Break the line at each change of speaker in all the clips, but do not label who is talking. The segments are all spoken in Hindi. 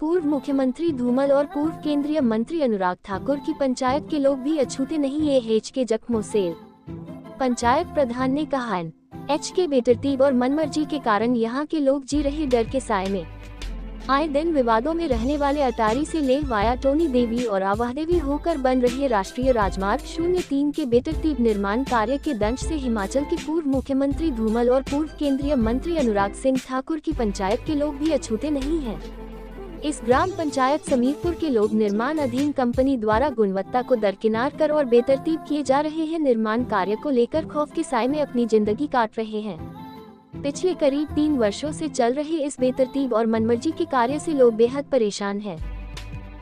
पूर्व मुख्यमंत्री धूमल और पूर्व केंद्रीय मंत्री अनुराग ठाकुर की पंचायत के लोग भी अछूते नहीं ये हेच के जख्मों से। पंचायत प्रधान ने कहा, एच के बेतरतीब और मनमर्जी के कारण यहाँ के लोग जी रहे डर के साए में। आए दिन विवादों में रहने वाले अटारी से ले वाया टोनी देवी और आवाहदेवी होकर बन रहे राष्ट्रीय राजमार्ग 03 के बेतरतीब निर्माण कार्य के दंश से हिमाचल के पूर्व मुख्यमंत्री धूमल और पूर्व केंद्रीय मंत्री अनुराग सिंह ठाकुर की पंचायत के लोग भी अछूते नहीं हैं। इस ग्राम पंचायत समीरपुर के लोग निर्माण अधीन कंपनी द्वारा गुणवत्ता को दरकिनार कर और बेतरतीब किए जा रहे हैं निर्माण कार्य को लेकर खौफ के साए में अपनी जिंदगी काट रहे हैं। पिछले करीब 3 वर्षों से चल रहे इस बेतरतीब और मनमर्जी के कार्य से लोग बेहद परेशान हैं।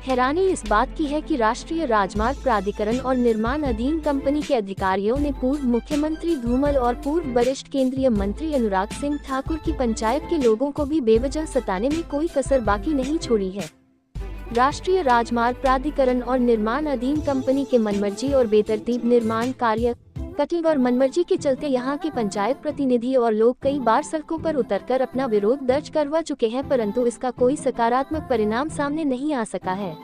हैरानी इस बात की है कि राष्ट्रीय राजमार्ग प्राधिकरण और निर्माण अधीन कंपनी के अधिकारियों ने पूर्व मुख्यमंत्री धूमल और पूर्व वरिष्ठ केंद्रीय मंत्री अनुराग सिंह ठाकुर की पंचायत के लोगों को भी बेवजह सताने में कोई कसर बाकी नहीं छोड़ी है। राष्ट्रीय राजमार्ग प्राधिकरण और निर्माण अधीन कंपनी के मनमर्जी और बेतरतीब निर्माण कार्य कटिंग और मनमर्जी के चलते यहाँ के पंचायत प्रतिनिधि और लोग कई बार सड़कों पर उतरकर अपना विरोध दर्ज करवा चुके हैं, परंतु इसका कोई सकारात्मक परिणाम सामने नहीं आ सका है।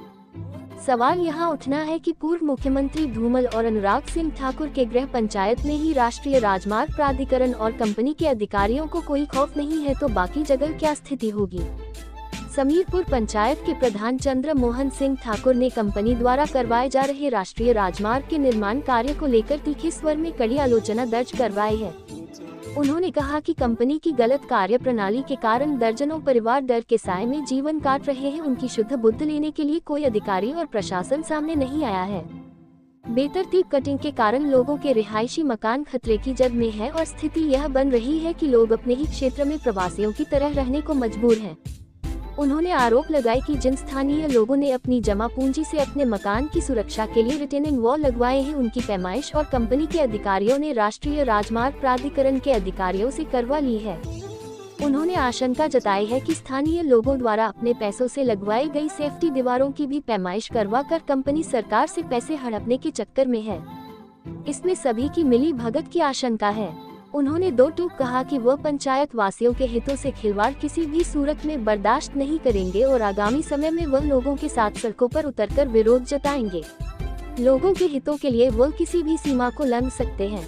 सवाल यहाँ उठना है कि पूर्व मुख्यमंत्री धूमल और अनुराग सिंह ठाकुर के गृह पंचायत में ही राष्ट्रीय राजमार्ग प्राधिकरण और कंपनी के अधिकारियों को कोई खौफ नहीं है तो बाकी जगह क्या स्थिति होगी। समीरपुर पंचायत के प्रधान चंद्र मोहन सिंह ठाकुर ने कंपनी द्वारा करवाए जा रहे राष्ट्रीय राजमार्ग के निर्माण कार्य को लेकर तीखे स्वर में कड़ी आलोचना दर्ज करवाई है। उन्होंने कहा कि कंपनी की गलत कार्य प्रणाली के कारण दर्जनों परिवार डर के साए में जीवन काट रहे हैं। उनकी शुद्ध बुद्ध लेने के लिए कोई अधिकारी और प्रशासन सामने नहीं आया है। बेतरतीब कटिंग के कारण लोगों के रिहायशी मकान खतरे की जद में है और स्थिति यह बन रही है कि लोग अपने ही क्षेत्र में प्रवासियों की तरह रहने को मजबूर हैं। उन्होंने आरोप लगाए कि जिन स्थानीय लोगों ने अपनी जमा पूंजी से अपने मकान की सुरक्षा के लिए रिटेनिंग वॉल लगवाए हैं, उनकी पैमाइश और कंपनी के अधिकारियों ने राष्ट्रीय राजमार्ग प्राधिकरण के अधिकारियों से करवा ली है। उन्होंने आशंका जताई है कि स्थानीय लोगों द्वारा अपने पैसों से लगवाई गई सेफ्टी दीवारों की भी पैमाइश करवा कर कंपनी सरकार से पैसे हड़पने के चक्कर में है। इसमें सभी की मिली भगत की आशंका है। उन्होंने दो टूक कहा कि वह पंचायत वासियों के हितों से खिलवाड़ किसी भी सूरत में बर्दाश्त नहीं करेंगे और आगामी समय में वह लोगों के साथ सड़कों पर उतरकर विरोध जताएंगे। लोगों के हितों के लिए वह किसी भी सीमा को लंघ सकते हैं।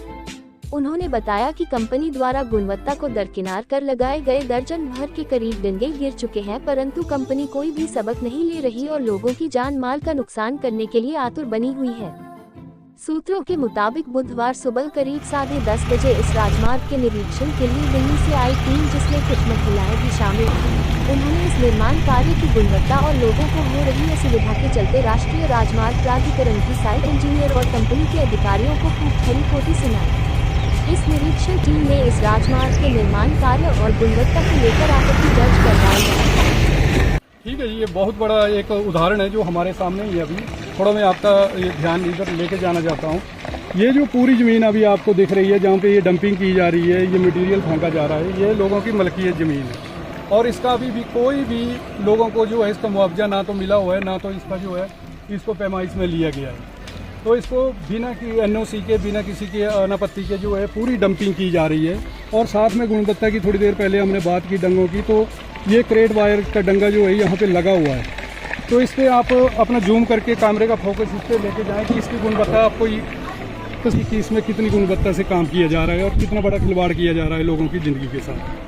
उन्होंने बताया कि कंपनी द्वारा गुणवत्ता को दरकिनार कर लगाए गए दर्जन भर के करीब डंडे गिर चुके हैं, परंतु कंपनी कोई भी सबक नहीं ले रही और लोगों की जान माल का नुकसान करने के लिए आतुर बनी हुई है। सूत्रों के मुताबिक बुधवार सुबह करीब 10:30 बजे इस राजमार्ग के निरीक्षण के लिए दिल्ली से आई टीम, जिसमें कुछ महिलाएं भी शामिल थीं, उन्होंने इस निर्माण कार्य की गुणवत्ता और लोगों को हो रही असुविधा के चलते राष्ट्रीय राजमार्ग प्राधिकरण की साइट इंजीनियर और कंपनी के अधिकारियों को खूब खरी खोटी सुनाई। इस निरीक्षण टीम ने इस राजमार्ग के निर्माण कार्य और गुणवत्ता को लेकर आपत्ति दर्ज करवाई है।
ठीक है, ये बहुत बड़ा एक उदाहरण है जो हमारे सामने ही अभी थोड़ा मैं आपका ये ध्यान इधर लेके जाना चाहता हूँ। ये जो पूरी ज़मीन अभी आपको दिख रही है, जहाँ पे ये डंपिंग की जा रही है, ये मटेरियल फेंका जा रहा है, ये लोगों की मलकियत ज़मीन है और इसका अभी भी कोई भी लोगों को जो है इसका मुआवजा ना तो मिला हुआ है, ना तो इसका जो है इसको पैमाइश में लिया गया है। तो इसको बिना की NOC के, बिना किसी के अनापत्ति के जो है पूरी डंपिंग की जा रही है। और साथ में गुणवत्ता की थोड़ी देर पहले हमने बात की डंगों की, तो ये क्रेट वायर का डंगा जो है यहाँ पे लगा हुआ है। तो इस पर आप अपना जूम करके कैमरे का फोकस इस पर लेके जाएं कि इसकी गुणवत्ता आपको कि इसमें कितनी गुणवत्ता से काम किया जा रहा है और कितना बड़ा खिलवाड़ किया जा रहा है लोगों की ज़िंदगी के साथ।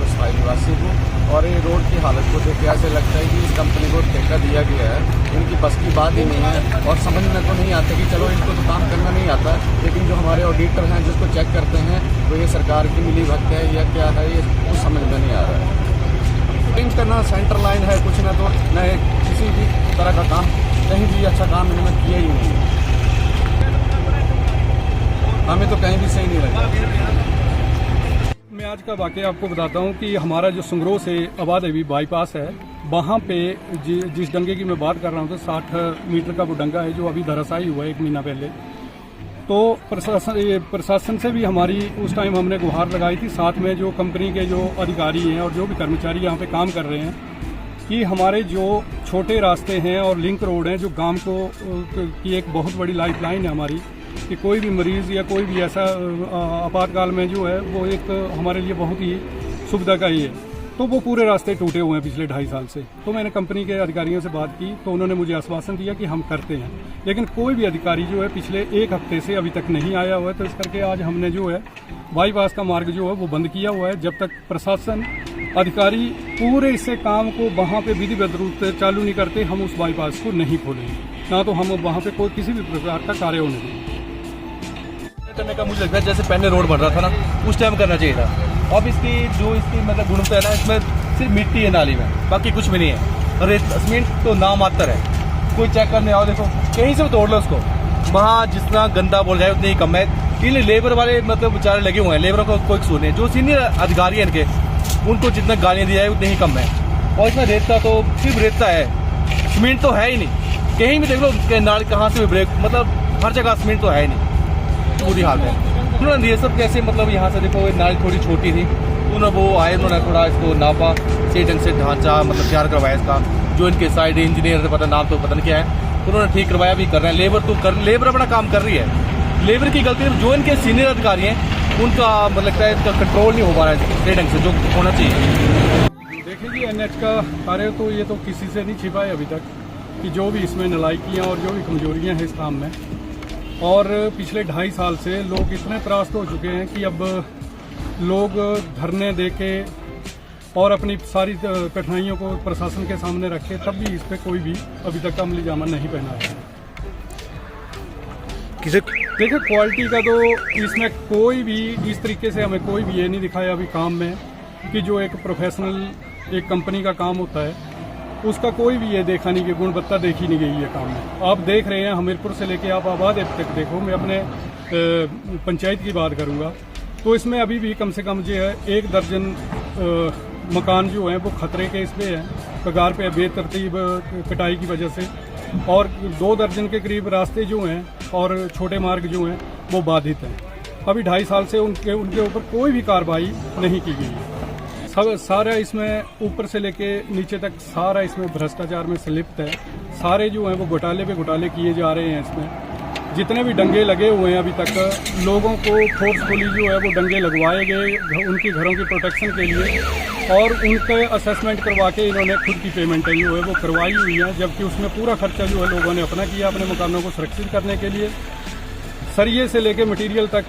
स्थायी निवासी हूँ और ये रोड की हालत को देख के ऐसे लगता है कि इस कंपनी को ठेका दिया गया है, इनकी बस की बात ही नहीं है और समझ में तो नहीं आता कि चलो इनको तो काम करना नहीं आता, लेकिन जो हमारे ऑडिटर हैं जिसको चेक करते हैं तो ये सरकार की मिली भगत है या क्या है, ये कुछ समझ में नहीं आ रहा है। फिटिंग करना सेंटर लाइन है, कुछ ना तो नए किसी भी तरह का काम, कहीं भी अच्छा काम इन्होंने किया ही नहीं, हमें तो कहीं भी सही नहीं लगा।
मैं आज का वाकया आपको बताता हूँ कि हमारा जो संगरोह से आवाहदेवी बाईपास है, वहाँ पे जिस डंगे की मैं बात कर रहा हूँ तो 60 मीटर का वो डंगा है जो अभी धराशायी हुआ है 1 महीना पहले। तो प्रशासन से भी हमारी उस टाइम हमने गुहार लगाई थी, साथ में जो कंपनी के जो अधिकारी हैं और जो भी कर्मचारी यहाँ पे काम कर रहे हैं, कि हमारे जो छोटे रास्ते हैं और लिंक रोड हैं जो गांव को की एक बहुत बड़ी लाइफलाइन है हमारी, कि कोई भी मरीज़ या कोई भी ऐसा आपातकाल में जो है वो एक हमारे लिए बहुत ही सुविधा का ही है। तो वो पूरे रास्ते टूटे हुए हैं पिछले 2.5 साल से। तो मैंने कंपनी के अधिकारियों से बात की तो उन्होंने मुझे आश्वासन दिया कि हम करते हैं, लेकिन कोई भी अधिकारी जो है पिछले 1 हफ्ते से अभी तक नहीं आया हुआ है। तो इस करके आज हमने जो है बाईपास का मार्ग जो है वो बंद किया हुआ है। जब तक प्रशासन अधिकारी पूरे इसे काम को वहाँ पे विधिवत रूप से चालू नहीं करते, हम उस बाईपास को नहीं खोलेंगे, ना तो हम वहाँ पे कोई किसी भी प्रकार का कार्य होने देंगे।
करने का मुझे लगता है जैसे पहले रोड बन रहा था ना, उस टाइम करना चाहिए था। अब इसकी जो इसकी मतलब गुणवत्ता है ना, इसमें सिर्फ मिट्टी है नाली में, बाकी कुछ भी नहीं है। रेत सीमेंट तो नाम मात्र है, कोई चेक करने आओ देखो कहीं से तोड़ लो उसको, वहाँ जितना गंदा बोल जाए उतनी ही कम है। इन लेबर वाले मतलब बेचारे लगे हुए हैं, लेबरों को कोई कसूर नहीं है। जो सीनियर अधिकारी हैं इनके, उनको जितना गालियाँ दिया है उतनी ही कम है। और इसमें रेता तो सिर्फ रेता है, सीमेंट तो है ही नहीं। कहीं भी देख लो नाली कहाँ से भी ब्रेक, मतलब हर जगह सीमेंट तो है ही नहीं, बुरी हाल है। उन्होंने ये सब कैसे मतलब यहाँ से देखो नाली थोड़ी छोटी थी, उन्होंने वो आए, उन्होंने थोड़ा इसको नापा, सही ढंग से ढांचा मतलब तैयार करवाया इसका। जो इनके साइड इंजीनियर पता नाम तो पता नहीं क्या है, उन्होंने ठीक करवाया भी कर रहे हैं। लेबर अपना काम कर रही है, लेबर की गलती है। जो इनके सीनियर अधिकारी हैं उनका मतलब लगता है इसका कंट्रोल नहीं हो पा रहा है सही ढंग से, जो होना चाहिए।
देखिए जी, NH का कार्य तो ये तो किसी से नहीं छिपा है अभी तक कि जो भी इसमें नालायकियाँ और जो भी कमजोरियाँ हैं इस काम में। और पिछले 2.5 साल से लोग इतने त्रास्त हो चुके हैं कि अब लोग धरने देके और अपनी सारी कठिनाइयों को प्रशासन के सामने रखे, तब भी इस पर कोई भी अभी तक अमली जामा नहीं पहना है। देखिए क्वालिटी का तो इसमें कोई भी इस तरीके से हमें कोई भी ये नहीं दिखाया अभी काम में कि जो एक प्रोफेशनल एक कंपनी का काम होता है उसका कोई भी ये देखा नहीं कि गुणवत्ता देखी नहीं गई है काम में। आप देख रहे हैं हमीरपुर से लेके आप आबाद तक देखो, मैं अपने पंचायत की बात करूंगा तो इसमें अभी भी कम से कम जो है 1 दर्जन मकान जो हैं वो खतरे के इसमें है, कगार पे बेतरतीब कटाई की वजह से, और 2 दर्जन के करीब रास्ते जो हैं और छोटे मार्ग जो हैं वो बाधित हैं। अभी 2.5 साल से उनके ऊपर कोई भी कार्रवाई नहीं की गई है। सारा इसमें ऊपर से लेके नीचे तक सारा इसमें भ्रष्टाचार में संलिप्त है। सारे जो हैं वो घोटाले पे घोटाले किए जा रहे हैं। इसमें जितने भी दंगे लगे हुए हैं अभी तक, लोगों को फोर्सफुली जो है वो दंगे लगवाए गए उनकी घरों की प्रोटेक्शन के लिए, और उनके असेसमेंट करवा के इन्होंने खुद की पेमेंट जो है वो करवाई हुई है, जबकि उसमें पूरा खर्चा जो है लोगों ने अपना किया अपने मकानों को सुरक्षित करने के लिए। सरिये से लेके मटेरियल तक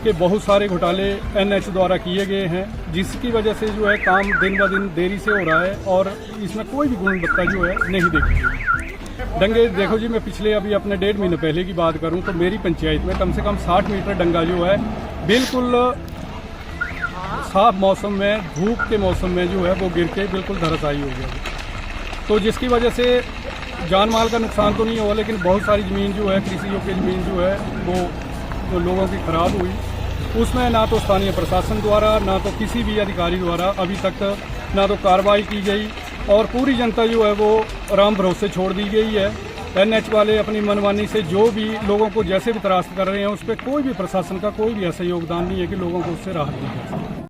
के बहुत सारे घोटाले NH द्वारा किए गए हैं, जिसकी वजह से जो है काम दिन ब दिन देरी से हो रहा है और इसमें कोई भी गुणवत्ता जो है नहीं देखी गई। डंगे देखो जी, मैं पिछले अभी अपने 1.5 महीने पहले की बात करूं तो मेरी पंचायत में कम से कम 60 मीटर डंगा जो है बिल्कुल साफ मौसम में, धूप के मौसम में जो है वो गिर के बिल्कुल धराशायी हो गया। तो जिसकी वजह से जान माल का नुकसान तो नहीं हुआ, लेकिन बहुत सारी ज़मीन जो है, कृषि योग्य ज़मीन जो है वो लोगों की खराब हुई। उसमें ना तो स्थानीय प्रशासन द्वारा, ना तो किसी भी अधिकारी द्वारा अभी तक ना तो कार्रवाई की गई, और पूरी जनता जो है वो राम भरोसे छोड़ दी गई है। NH वाले अपनी मनमानी से जो भी लोगों को जैसे भी त्रास्त कर रहे हैं, उस पर कोई भी प्रशासन का कोई भी ऐसा योगदान नहीं है कि लोगों को उससे राहत दी जा सके।